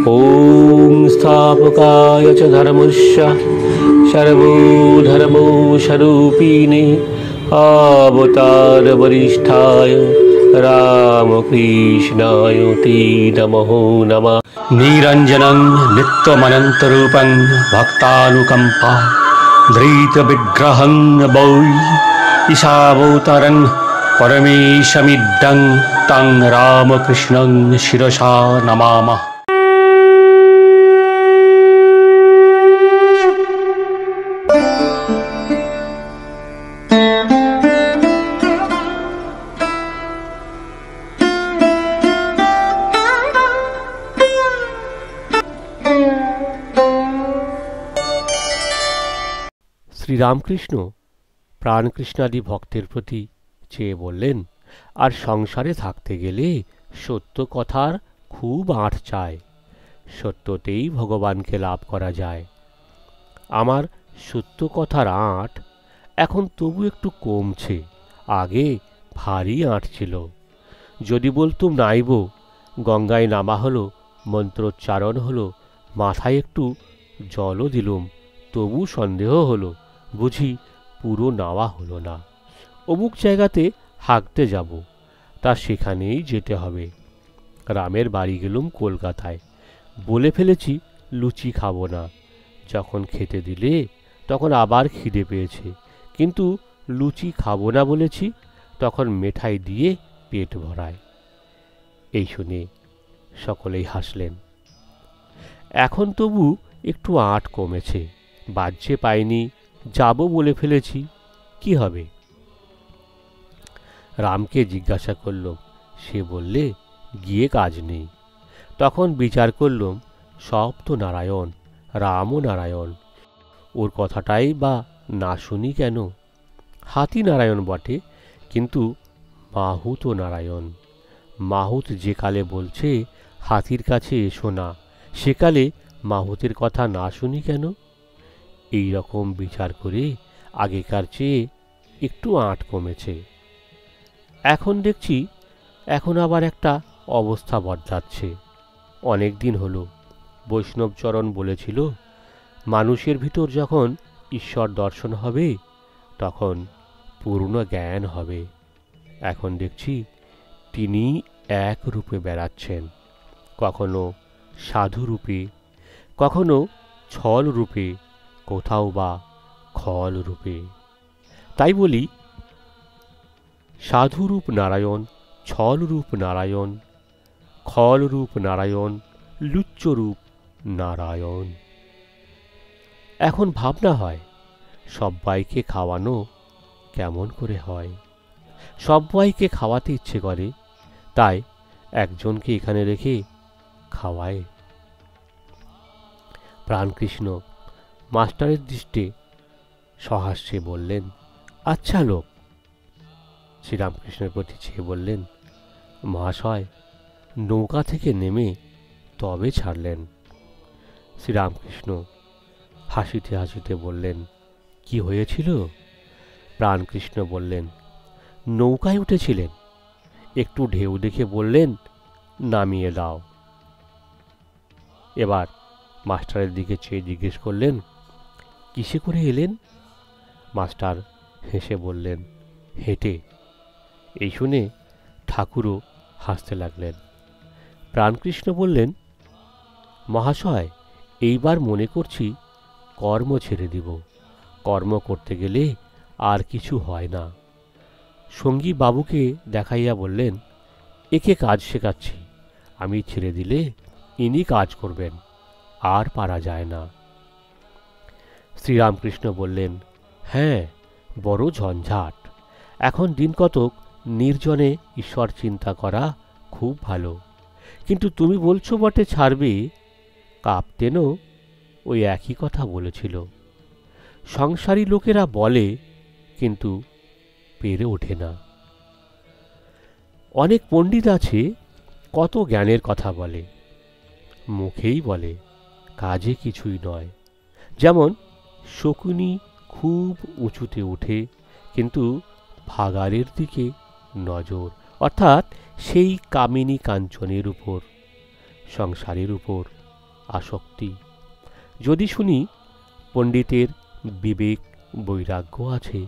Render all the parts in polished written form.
ॐ स्थापकाय च धर्मस्य सर्वधर्मस्वरूपिणे अवतारवरिष्ठाय रामकृष्णाय ते नमो नमः। निरञ्जनं नित्यमनन्तरूपं भक्तानुकम्पा धृतविग्रहं वै ईशावतारं परमेशमिदं तं रामकृष्णं शिरसा नमामः। শ্রীরামকৃষ্ণ প্রাণকৃষ্ণাদি ভক্তের প্রতি চেয়ে বললেন, আর সংসারে থাকতে গেলে সত্য কথার খুব আঁট চায়। সত্যতেই ভগবানকে লাভ করা যায়। আমার সত্য কথার আঁট এখন তবু একটু কমছে, আগে ভারী আঁট ছিল। যদি বলতুম নাইব, গঙ্গায় নামা হলো, মন্ত্রোচ্চারণ হলো, মাথায় একটু জলও দিলুম, তবু সন্দেহ হলো, বুঝি পুরো নাওয়া হলো না। অমুক জায়গাতে হাঁকতে যাব, তা সেখানেই যেতে হবে। রামের বাড়ি গেলুম কলকাতায়, বলে ফেলেছি লুচি খাবো না। যখন খেতে দিলে তখন আবার খিদে পেয়েছে, কিন্তু লুচি খাবো না বলেছি, তখন মেঠাই দিয়ে পেট ভরায়। এই শুনে সকলেই হাসলেন। এখন তবু একটু আঁট কমেছে, বাহ্যে পাইনি, যাব বলে ফেলেছি, কি হবে? রামকে জিজ্ঞাসা করলাম, সে বললে গিয়ে কাজ নেই। তখন বিচার করলাম, সব তো নারায়ণ, রামও নারায়ণ, ওর কথাটাই বা না শুনি কেন? হাতি নারায়ণ বটে, কিন্তু মাহুতও নারায়ণ। মাহুত যে কালে বলছে হাতির কাছে এসো না, সেকালে মাহুতের কথা না শুনি কেন? এই রকম বিচার করে আগেকার চেয়ে একটু আঁট কমেছে। এখন দেখছি এখন আবার একটা অবস্থা বদলাচ্ছে। অনেক দিন হলো বৈষ্ণবচরণ বলেছিল, মানুষের ভিতর যখন ঈশ্বর দর্শন হবে তখন পূর্ণ জ্ঞান হবে। এখন দেখছি তিনি এক রূপে বেড়াচ্ছেন, কখনো সাধু রূপে, কখনো ছল রূপে, কোথাও বা খল রূপে। তাই বলি, সাধুরূপ নারায়ণ, ছলরূপ নারায়ণ, খলরূপ নারায়ণ, লুচ্চরূপ নারায়ণ। এখন ভাবনা হয়, সব্বাইকে খাওয়ানো কেমন করে হয়? সব্বাইকে খাওয়াতে ইচ্ছে করে, তাই একজনকে এখানে রেখে খাওয়ায়। প্রাণকৃষ্ণ মাস্টারের দৃষ্টে সহাস্যে বললেন, আচ্ছা লোক। শ্রীরামকৃষ্ণের প্রতি চেয়ে বললেন, মহাশয় নৌকা থেকে নেমে তবে ছাড়লেন। শ্রীরামকৃষ্ণ হাসিতে হাসিতে বললেন, কি হয়েছিল? প্রাণকৃষ্ণ বললেন, নৌকায় উঠেছিলেন, একটু ঢেউ দেখে বললেন নামিয়ে দাও। এবার মাস্টারের দিকে চেয়ে জিজ্ঞেস করলেন, কিসে করে এলেন? মাস্টার হেসে বললেন, হেঁটে। এই শুনে ঠাকুরও হাসতে লাগলেন। প্রাণকৃষ্ণ বললেন, মহাশয় এইবার মনে করছি কর্ম ছেড়ে দিব। কর্ম করতে গেলে আর কিছু হয় না। সঙ্গী বাবুকে দেখাইয়া বললেন, একে কাজ শেখাচ্ছি, আমি ছেড়ে দিলে ইনি কাজ করবেন, আর পারা যায় না। শ্রীরামকৃষ্ণ বললেন, হ্যাঁ, বড় ঝঞ্ঝাট। এখন দিন কতক নির্জনে ঈশ্বর চিন্তা করা খুব ভালো। কিন্তু তুমি বলছো বটে ছাড়বে, কাপ্তেনও ওই একই কথা বলেছিল। সংসারী লোকেরা বলে, কিন্তু পেরে ওঠে না। অনেক পণ্ডিত আছে, কত জ্ঞানের কথা বলে, মুখেই বলে, কাজে কিছুই নয়। যেমন শকুনি খুব উঁচুতে ওঠে, কিন্তু ভাগাড়ের দিকে নজর, অর্থাৎ সেই কামিনী কাঞ্চনের উপর, সংসারের উপর আসক্তি। যদি শুনি পণ্ডিতের বিবেক বৈরাগ্য আছে,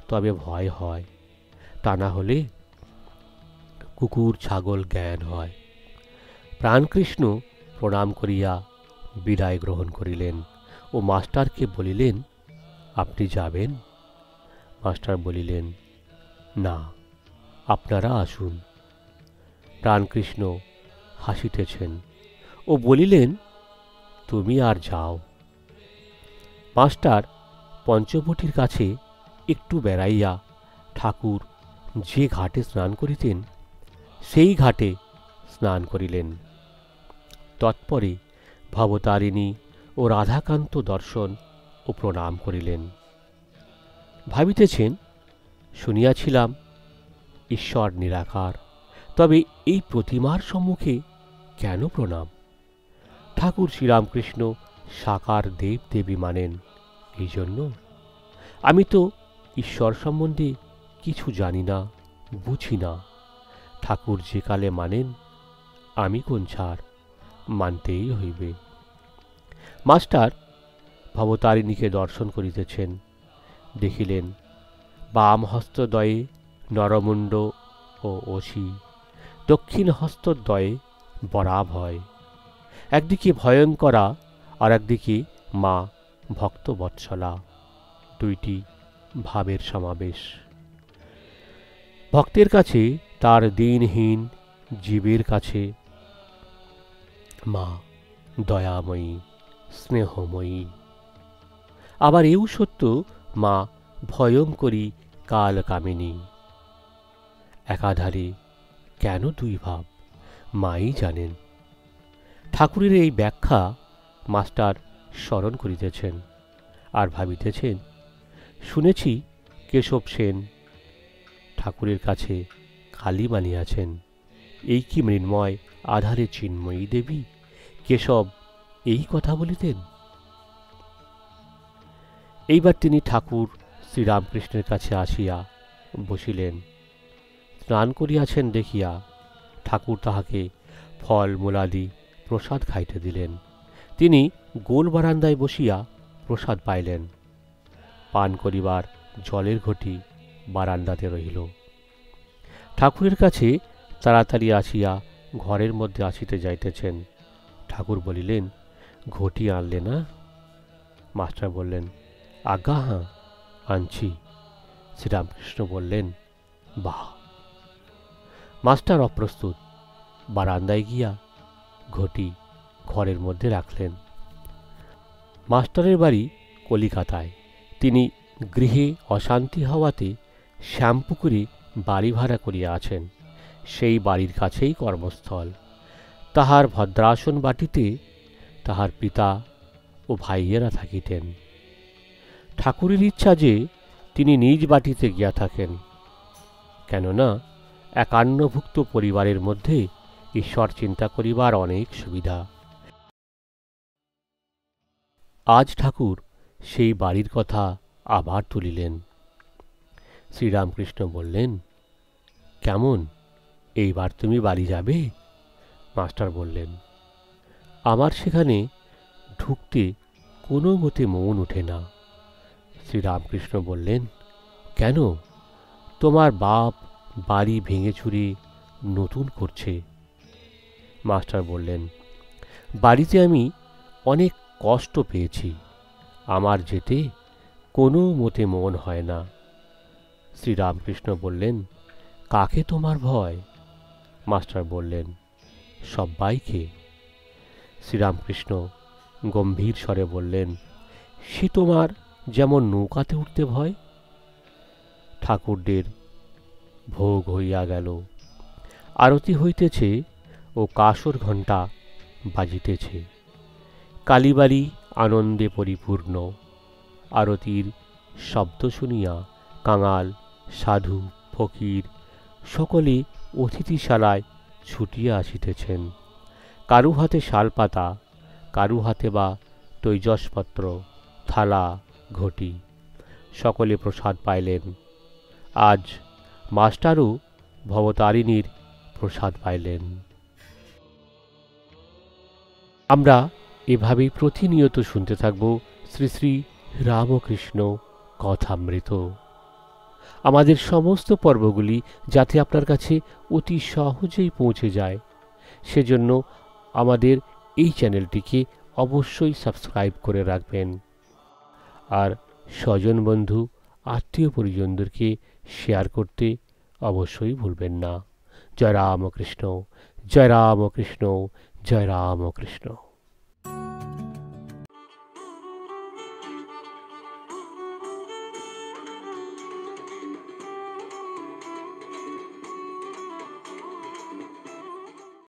তবে ভয় হয়, তা না হলে কুকুর ছাগল জ্ঞান হয়। প্রাণকৃষ্ণ প্রণাম করিয়া বিদায় গ্রহণ করিলেন ও মাস্টারকে বলিলেন, আপনি যাবেন? মাস্টার বলিলেন, না, আপনারা আসুন। প্রাণকৃষ্ণ হাসিতেছেন ও বলিলেন, তুমি আর যাও। মাস্টার পঞ্চবটির কাছে একটু বেড়াইয়া ঠাকুর যে ঘাটে স্নান করিতেন সেই ঘাটে স্নান করিলেন। তৎপরে ভবতারিণী ও রাধাকান্ত দর্শন ও প্রণাম করিলেন। ভাবিতেছেন, শুনিয়াছিলাম ঈশ্বর নিরাকার, তবে এই প্রতিমার সম্মুখে কেন প্রণাম? ঠাকুর শ্রীরামকৃষ্ণ সাকার দেব দেবী মানেন, এই জন্য। আমি তো ঈশ্বর সম্বন্ধে কিছু জানি না, বুঝি না। ঠাকুর যে কালে মানেন, আমি কোন ছাড়, মানতেই হইবে। মাস্টার ভবতারিণীকে দর্শন করিতেছেন। দেখিলেন বাম হস্তদ্বয়ে নরমুণ্ড ও অসি, দক্ষিণ হস্তদ্বয়ে বরাভয়। একদিকে ভয়ঙ্করা আর একদিকে মা ভক্তবৎসলা, দুইটি ভাবের সমাবেশ। ভক্তের কাছে তার দিনহীন জীবের কাছে মা দয়াময়ী, স্নেহময়ী। আবার এও সত্য, মা ভয়ঙ্করী, কালকামিনী। একাধারে কেন দুই ভাব, মাই জানেন। ঠাকুরের এই ব্যাখ্যা মাস্টার স্মরণ করিতেছেন আর ভাবিতেছেন, শুনেছি কেশব সেন ঠাকুরের কাছে কালী মানিয়াছেন। এই কি মৃন্ময় আধারে চিন্ময়ী দেবী? কেশব এই কথা বলিতেন। এইবার তিনি ঠাকুর শ্রীরামকৃষ্ণের কাছে আসিয়া বসিলেন। স্নান করিয়াছেন দেখিয়া ঠাকুর তাহাকে ফল মূলাদি প্রসাদ খাইতে দিলেন। তিনি গোল বারান্দায় বসিয়া প্রসাদ পাইলেন। পান করিবার জলের ঘটি বারান্দাতে রহিল। ঠাকুরের কাছে তাড়াতাড়ি আসিয়া ঘরের মধ্যে আসিতে যাইতেছেন। ঠাকুর বলিলেন, ঘটি আনলে না? মাস্টার বললেন, আজ্ঞা হাঁ, আনছি। শ্রীরামকৃষ্ণ বললেন, বাহ। মাস্টার অপ্রস্তুত বারান্দায় গিয়া ঘটি ঘরের মধ্যে রাখলেন। মাস্টারের বাড়ি কলিকাতায়। তিনি গৃহে অশান্তি হওয়াতে শ্যামপুকুরে বাড়ি ভাড়া করিয়া আছেন। সেই বাড়ির কাছেই কর্মস্থল। তাহার ভদ্রাসন বাটিতে তাহার পিতা ও ভাইয়েরা থাকিতেন। ঠাকুরের ইচ্ছা যে তিনি নিজ বাটিতে গিয়া থাকেন, কেননা একান্নভুক্ত পরিবারের মধ্যে ঈশ্বর চিন্তা করিবার অনেক সুবিধা। আজ ঠাকুর সেই বাড়ির কথা আবার তুলিলেন। শ্রীরামকৃষ্ণ বললেন, কেমন, এইবার তুমি বাড়ি যাবে? মাস্টার বললেন, আমার সেখানে ঢুকতে কোনো মতে মন ওঠে না। শ্রীরামকৃষ্ণ বললেন, কেন? তোমার বাপ বাড়ি ভেঙে চুরে নতুন করছে। মাস্টার বললেন, বাড়িতে আমি অনেক কষ্ট পেয়েছি, আমার যেতে কোনো মতে মন হয় না। শ্রীরামকৃষ্ণ বললেন, কাকে তোমার ভয়? মাস্টার বললেন, সব্বাইকে। শ্রীরামকৃষ্ণ গম্ভীর স্বরে বললেন, সে তোমার যেমন নৌকাতে উঠতে ভয়। ঠাকুরদের ভোগ হইয়া গেল। আরতি হইতেছে ও কাসর ঘণ্টা বাজিতেছে। কালীবাড়ি আনন্দে পরিপূর্ণ। আরতির শব্দ শুনিয়া কাঙাল, সাধু, ফকির সকলে অতিথিশালায় ছুটিয়া আসিতেছেন। কারু হাতে শালপাতা, কারু হাতে বা তৈজসপত্র, থালা, ঘটি। সকলে প্রসাদ পাইলেন। আজ মাস্টারও ভবতারিণীর প্রসাদ পাইলেন। আমরা এভাবেই প্রতিনিয়ত শুনতে থাকব শ্রী শ্রী রামকৃষ্ণ কথামৃত। আমাদের সমস্ত পর্বগুলি যাতে আপনার কাছে অতি সহজেই পৌঁছে যায়, সেজন্য আমাদের এই চ্যানেলটিকে অবশ্যই সাবস্ক্রাইব করে রাখবেন। আর স্বজন বন্ধু আত্মীয় পরিজনদেরকে শেয়ার করতে অবশ্যই ভুলবেন না। জয় রামকৃষ্ণ, জয় রামকৃষ্ণ, জয় রামকৃষ্ণ।